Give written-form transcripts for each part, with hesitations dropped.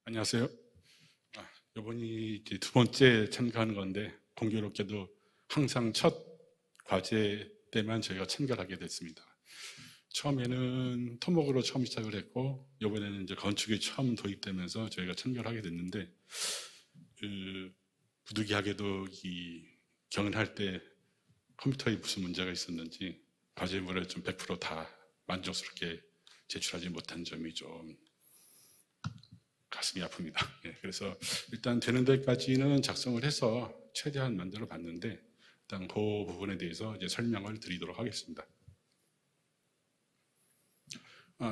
안녕하세요. 이번이 이제 두 번째 참가하는 건데 공교롭게도 항상 첫 과제 때만 저희가 참가를 하게 됐습니다. 처음에는 토목으로 처음 시작을 했고 이번에는 이제 건축이 처음 도입되면서 저희가 참가를 하게 됐는데 부득이하게도 이 경연할 때 컴퓨터에 무슨 문제가 있었는지 과제물을 좀 100%다 만족스럽게 제출하지 못한 점이 좀 가슴이 아픕니다. 그래서 일단 되는 데까지는 작성을 해서 최대한 만들어 봤는데 일단 그 부분에 대해서 이제 설명을 드리도록 하겠습니다.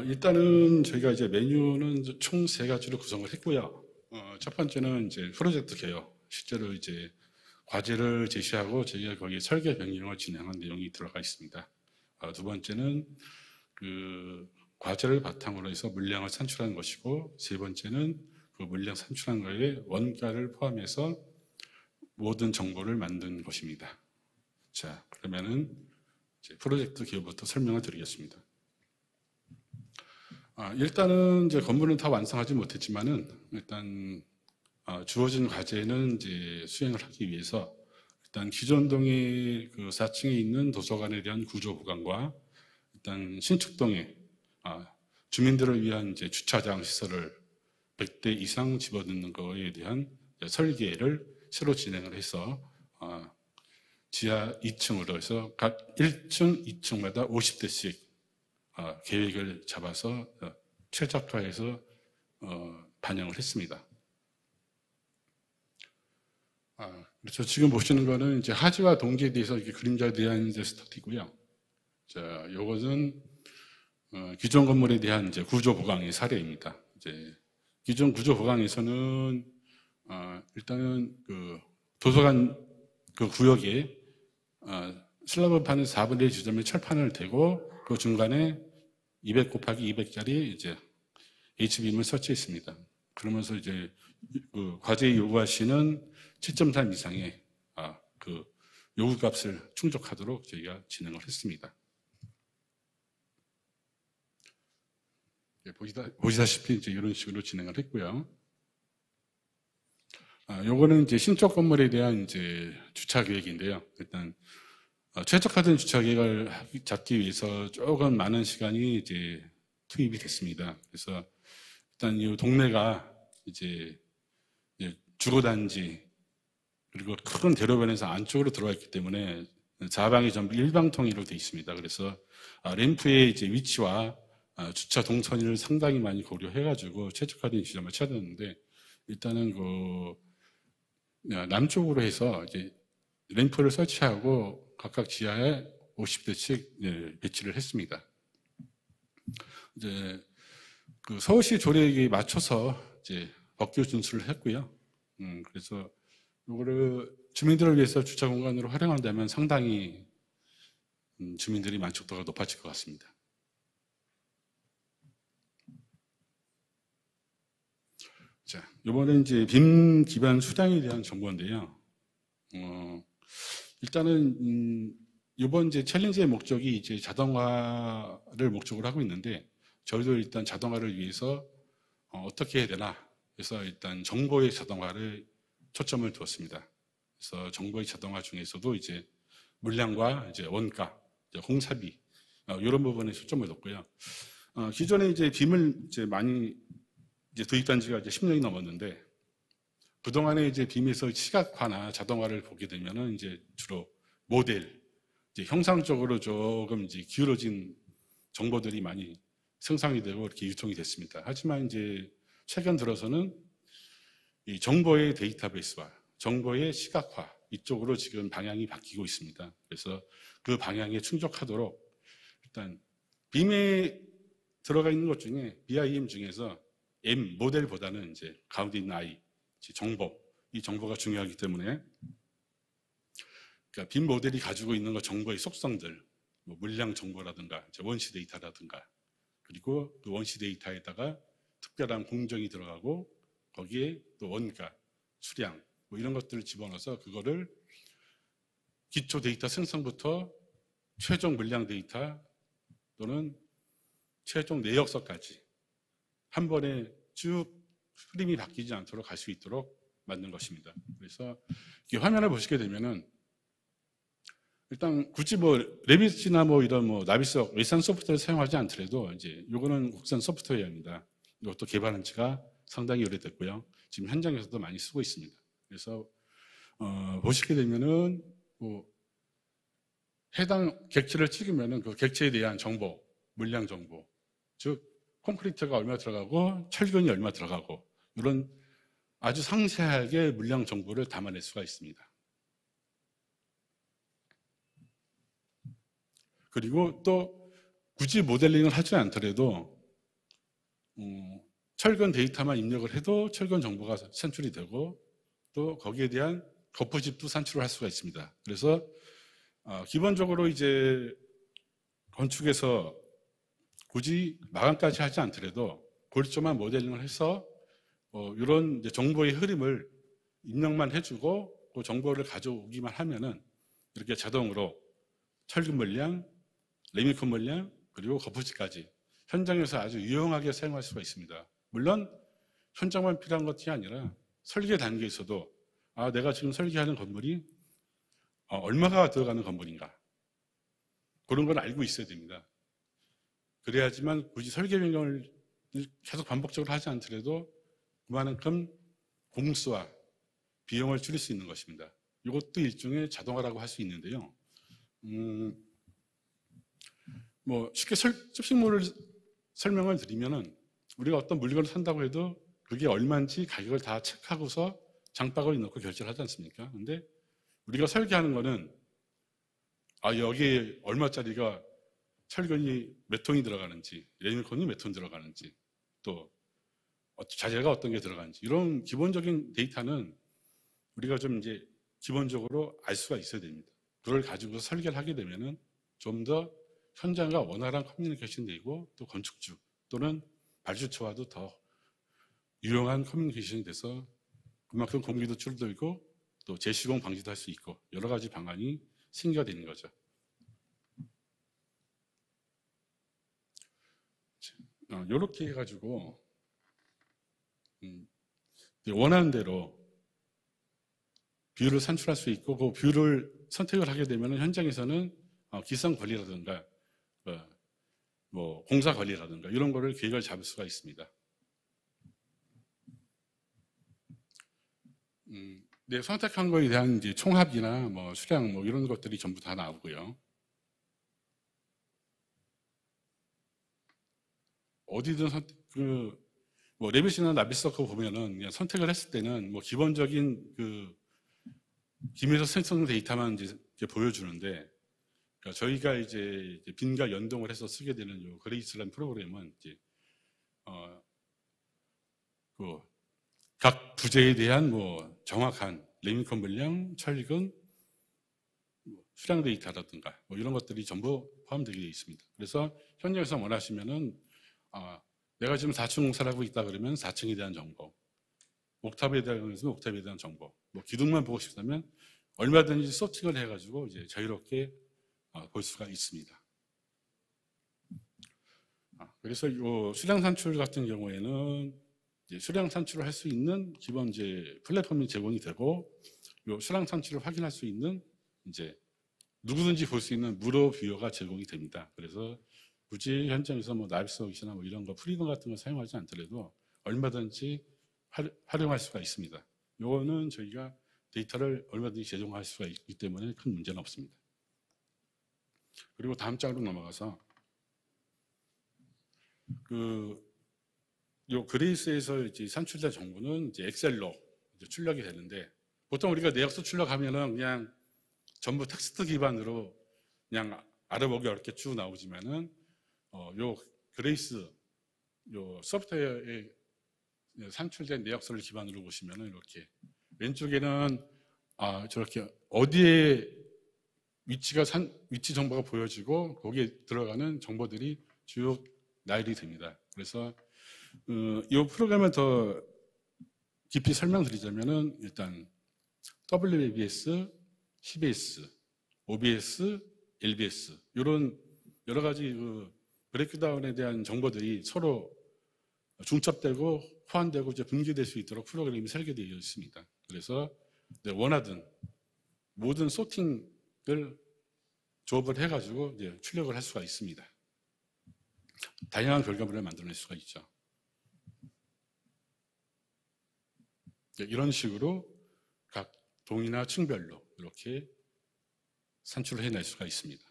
일단은 저희가 이제 메뉴는 총 세 가지로 구성을 했고요. 첫 번째는 이제 프로젝트 개요. 실제로 이제 과제를 제시하고 저희가 거기에 설계 변경을 진행한 내용이 들어가 있습니다. 두 번째는 그 과제를 바탕으로 해서 물량을 산출하는 것이고, 세 번째는 그 물량 산출한 거에 원가를 포함해서 모든 정보를 만든 것입니다. 자, 그러면은 이제 프로젝트 기업부터 설명을 드리겠습니다. 일단은 이제 건물은 다 완성하지 못했지만은 일단 주어진 과제는 이제 수행을 하기 위해서 일단 기존동의 그 4층에 있는 도서관에 대한 구조 보강과 일단 신축동에 주민들을 위한 이제 주차장 시설을 100대 이상 집어넣는 거에 대한 설계를 새로 진행을 해서 지하 2층으로 해서 각 1층, 2층마다 50대씩 계획을 잡아서 최적화해서 반영을 했습니다. 그렇죠. 지금 보시는 거는 이제 하지와 동지에 대해서 이렇게 그림자에 대한 이제 스터디고요. 자, 요것은 기존 건물에 대한 이제 구조 보강의 사례입니다. 이제 기존 구조 보강에서는 일단은 그 도서관 그 구역에 슬라브판을 4분의 1 지점에 철판을 대고 그 중간에 200 곱하기 200짜리 이제 H빔을 설치했습니다. 그러면서 이제 그 과제에 요구하시는 7.3 이상의 그 요구값을 충족하도록 저희가 진행을 했습니다. 보시다시피 이제 이런 식으로 진행을 했고요. 요거는 이제 신축 건물에 대한 이제 주차 계획인데요. 일단 최적화된 주차 계획을 잡기 위해서 조금 많은 시간이 이제 투입이 됐습니다. 그래서 일단 이 동네가 이제 주거단지 그리고 큰 대로변에서 안쪽으로 들어와 있기 때문에 사방이 전부 일방통일로 되어 있습니다. 그래서 램프의 이제 위치와 주차 동선을 상당히 많이 고려해가지고 최적화된 지점을 찾았는데 일단은 그 남쪽으로 해서 이제 램프를 설치하고 각각 지하에 50대씩 배치를 했습니다. 이제 그 서울시 조례에 맞춰서 이제 법규 준수를 했고요. 그래서 이거를 주민들을 위해서 주차 공간으로 활용한다면 상당히 주민들이 만족도가 높아질 것 같습니다. 자, 이번에 이제 빔 기반 수량에 대한 정보인데요. 일단은 이번 이제 챌린지의 목적이 이제 자동화를 목적으로 하고 있는데 저희도 일단 자동화를 위해서 어떻게 해야 되나 그래서 일단 정보의 자동화를 초점을 두었습니다. 그래서 정보의 자동화 중에서도 이제 물량과 이제 원가, 이제 공사비 이런 부분에 초점을 뒀고요. 기존에 이제 빔을 이제 많이 이제 도입한 지가 이제 10년이 넘었는데 그동안에 이제 빔에서 시각화나 자동화를 보게 되면은 이제 주로 모델, 이제 형상적으로 조금 이제 기울어진 정보들이 많이 생성이 되고 이렇게 유통이 됐습니다. 하지만 이제 최근 들어서는 이 정보의 데이터베이스화, 정보의 시각화 이쪽으로 지금 방향이 바뀌고 있습니다. 그래서 그 방향에 충족하도록 일단 빔에 들어가 있는 것 중에 BIM 중에서 M 모델보다는 이제 가운데 있는 I 정보, 이 정보가 중요하기 때문에 그러니까 빔 모델이 가지고 있는 것 정보의 속성들, 뭐 물량 정보라든가 원시 데이터라든가 그리고 그 원시 데이터에다가 특별한 공정이 들어가고 거기에 또 원가, 수량 뭐 이런 것들을 집어넣어서 그거를 기초 데이터 생성부터 최종 물량 데이터 또는 최종 내역서까지 한 번에 쭉 흐름이 바뀌지 않도록 갈 수 있도록 만든 것입니다. 그래서 이 화면을 보시게 되면은 일단 굳이 뭐 레빗이나 뭐 이런 뭐 나비석 외산 소프트웨어를 사용하지 않더라도 이제 요거는 국산 소프트웨어입니다. 이것도 개발한 지가 상당히 오래됐고요. 지금 현장에서도 많이 쓰고 있습니다. 그래서 보시게 되면은 뭐 해당 객체를 찍으면은 그 객체에 대한 정보, 물량 정보, 즉 콘크리트가 얼마 들어가고 철근이 얼마 들어가고 이런 아주 상세하게 물량 정보를 담아낼 수가 있습니다. 그리고 또 굳이 모델링을 하지 않더라도 철근 데이터만 입력을 해도 철근 정보가 산출이 되고 또 거기에 대한 거푸집도 산출을 할 수가 있습니다. 그래서 기본적으로 이제 건축에서 굳이 마감까지 하지 않더라도 골조만 모델링을 해서 이런 이제 정보의 흐름을 입력만 해주고 그 정보를 가져오기만 하면은 이렇게 자동으로 철근 물량, 레미콘 물량, 그리고 거푸집까지 현장에서 아주 유용하게 사용할 수가 있습니다. 물론 현장만 필요한 것이 아니라 설계 단계에서도 내가 지금 설계하는 건물이 얼마가 들어가는 건물인가 그런 걸 알고 있어야 됩니다. 그래야지만 굳이 설계 변경을 계속 반복적으로 하지 않더라도 그만큼 공수와 비용을 줄일 수 있는 것입니다. 이것도 일종의 자동화라고 할 수 있는데요. 뭐 쉽게 쇼핑몰을 설명을 드리면은 우리가 어떤 물건을 산다고 해도 그게 얼마인지 가격을 다 체크하고서 장바구니 넣고 결제를 하지 않습니까? 근데 우리가 설계하는 거는 여기에 얼마짜리가 철근이 몇 통이 들어가는지, 레미콘이 몇 통 들어가는지, 또 자재가 어떤 게 들어가는지 이런 기본적인 데이터는 우리가 좀 이제 기본적으로 알 수가 있어야 됩니다. 그걸 가지고 설계를 하게 되면은 좀 더 현장과 원활한 커뮤니케이션이 되고 또 건축주 또는 발주처와도 더 유용한 커뮤니케이션이 돼서 그만큼 공기도 줄어들고 또 재시공 방지도 할 수 있고 여러 가지 방안이 생겨야 되는 거죠. 이렇게 해가지고 원하는 대로 뷰를 산출할 수 있고 그 뷰를 선택을 하게 되면 현장에서는 기상 관리라든가 뭐 공사 관리라든가 이런 거를 계획을 잡을 수가 있습니다. 네, 선택한 거에 대한 이제 총합이나 뭐 수량 뭐 이런 것들이 전부 다 나오고요. 어디든 뭐 레빗이나 나비서커 보면은 그냥 선택을 했을 때는 뭐 기본적인 그 김에서 생성 데이터만 이제 보여주는데 그러니까 저희가 이제 빈과 연동을 해서 쓰게 되는 요 그레이스라는 프로그램은 이제 각 부재에 대한 뭐 정확한 레미콘 물량, 철근, 수량 데이터라든가 뭐 이런 것들이 전부 포함되어 있습니다. 그래서 현장에서 원하시면은 내가 지금 4층 공사를 하고 있다 그러면 4층에 대한 정보, 옥탑에 대한 옥탑에 대한 정보, 뭐 기둥만 보고 싶다면 얼마든지 서칭을 해가지고 이제 자유롭게 볼 수가 있습니다. 그래서 이 수량 산출 같은 경우에는 이제 수량 산출을 할 수 있는 기본 이제 플랫폼이 제공이 되고 이 수량 산출을 확인할 수 있는 이제 누구든지 볼 수 있는 무료 뷰어가 제공이 됩니다. 그래서 굳이 현장에서 뭐 나비서킷이나 뭐 이런 거 프리덤 같은 거 사용하지 않더라도 얼마든지 활용할 수가 있습니다. 이거는 저희가 데이터를 얼마든지 제공할 수가 있기 때문에 큰 문제는 없습니다. 그리고 다음 장으로 넘어가서 요 그레이스에서 이제 산출된 정보는 이제 엑셀로 이제 출력이 되는데 보통 우리가 내역서 출력하면은 그냥 전부 텍스트 기반으로 그냥 알아보기 어렵게 쭉 나오지만은 요 그레이스 요 소프트웨어에 산출된 내역서를 기반으로 보시면은 이렇게 왼쪽에는 저렇게 어디에 위치 정보가 보여지고 거기에 들어가는 정보들이 쭉 나열이 됩니다. 그래서 이 프로그램을 더 깊이 설명드리자면은 일단 WABS, CBS, OBS, LBS 이런 여러 가지 브레이크다운에 대한 정보들이 서로 중첩되고 호환되고 이제 분기될 수 있도록 프로그램이 설계되어 있습니다. 그래서 원하든 모든 소팅을 조업을 해가지고 이제 출력을 할 수가 있습니다. 다양한 결과물을 만들어낼 수가 있죠. 이런 식으로 각 동이나 층별로 이렇게 산출을 해낼 수가 있습니다.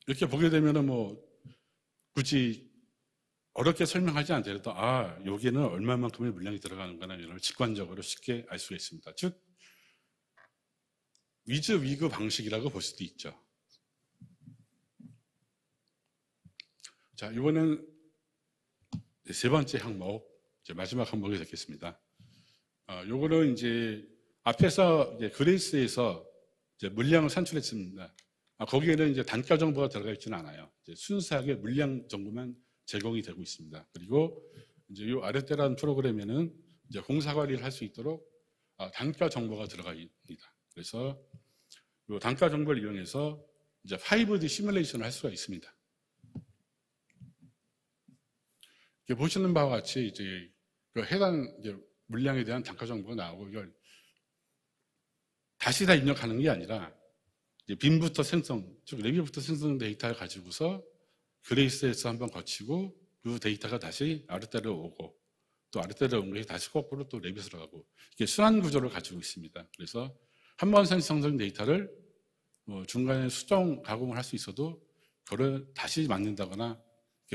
이렇게 보게 되면은 굳이 어렵게 설명하지 않더라도 여기에는 얼마만큼의 물량이 들어가는 거나 이런 걸 직관적으로 쉽게 알 수가 있습니다. 즉 위즈 위그 방식이라고 볼 수도 있죠. 자, 이번엔 세 번째 항목, 이제 마지막 항목이 되겠습니다. 요거는 이제 앞에서 이제 그레이스에서 이제 물량을 산출했습니다. 거기에는 이제 단가 정보가 들어가 있지는 않아요. 이제 순수하게 물량 정보만 제공이 되고 있습니다. 그리고 이제 이 아르테라는 프로그램에는 이제 공사 관리를 할 수 있도록 단가 정보가 들어가 있습니다. 그래서 이 단가 정보를 이용해서 이제 5D 시뮬레이션을 할 수가 있습니다. 보시는 바와 같이 이제 그 해당 이제 물량에 대한 단가 정보가 나오고 이걸 다시 다 입력하는 게 아니라 이제 빔부터 생성, 즉 레비부터 생성 데이터를 가지고서 그레이스에서 한번 거치고 그 데이터가 다시 아르테로 오고 또 아르테로 온 것이 다시 거꾸로 또 레빗으로 가고 이게 순환 구조를 가지고 있습니다. 그래서 한 번 생성된 데이터를 중간에 수정 가공을 할 수 있어도 그걸 다시 만든다거나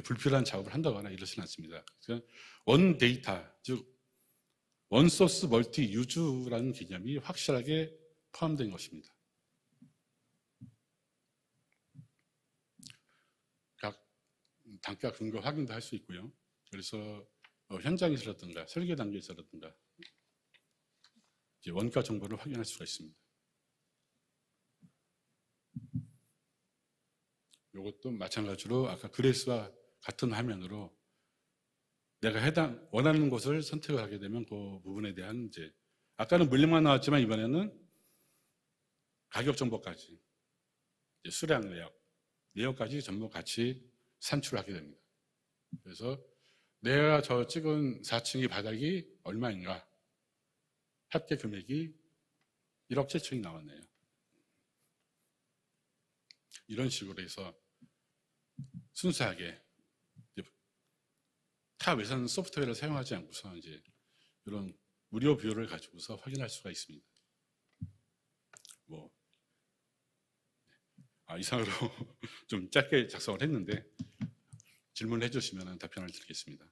불필요한 작업을 한다거나 이러지는 않습니다. 그래서 원 데이터, 즉 원 소스 멀티 유즈라는 개념이 확실하게 포함된 것입니다. 각 단가 근거 확인도 할 수 있고요. 그래서 현장에서라든가 설계 단계에서라든가 원가 정보를 확인할 수가 있습니다. 이것도 마찬가지로 아까 그레이스와 같은 화면으로 내가 원하는 곳을 선택을 하게 되면 그 부분에 대한 이제 아까는 물량만 나왔지만 이번에는 가격 정보까지 수량 내역까지 전부 같이 산출하게 됩니다. 그래서 내가 저 찍은 4층의 바닥이 얼마인가 합계 금액이 1억 7천이 나왔네요. 이런 식으로 해서 순수하게 타 외산 소프트웨어를 사용하지 않고서 이제 이런 무료 비율을 가지고서 확인할 수가 있습니다. 이상으로 좀 짧게 작성을 했는데 질문을 해주시면 답변을 드리겠습니다.